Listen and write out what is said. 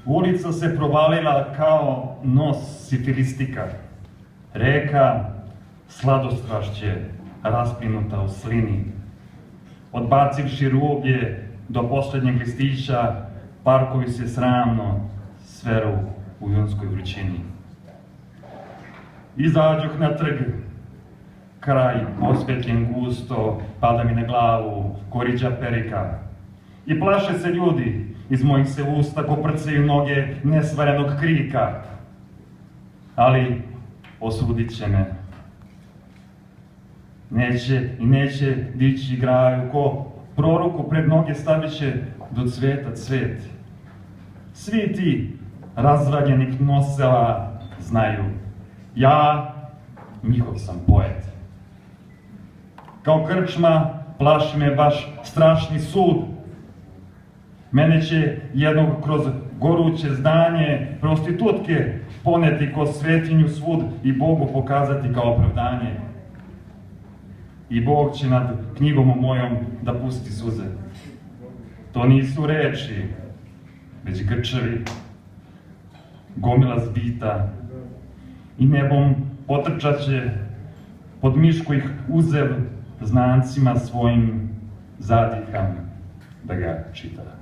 Ulica se provalila kao nos sifilistika. Reka, sladostrašće, raspinuta u slini. Odbacivši rublje do poslednjeg listića, parkovi se sramno sveru u junskoj vrućini. Izađoh na trg, kraj osvetljen gusto, pada mi na glavu koriđa perika. I plaše se ljudi, iz mojih se usta koprcaju noge nesvarenog krika. Ali osudit će me. Neće dići graju, ko proroku pred noge stavit će do cveta cvet. Svi ti razvaljenih nosela znaju, ja njihov sam poet. Kao krčma plaši me vaš strašni sud. Mene će jednog kroz goruće zdanje prostitutke poneti ko svetinju svud i Bogu pokazati kao opravdanje. I Bog će nad knjigom mojom da pusti suze. To nisu reči, već grčevi, gomila zbita. I nebom potrčat će pod mišku ih uzev znancima svojim zadiham da ga čita.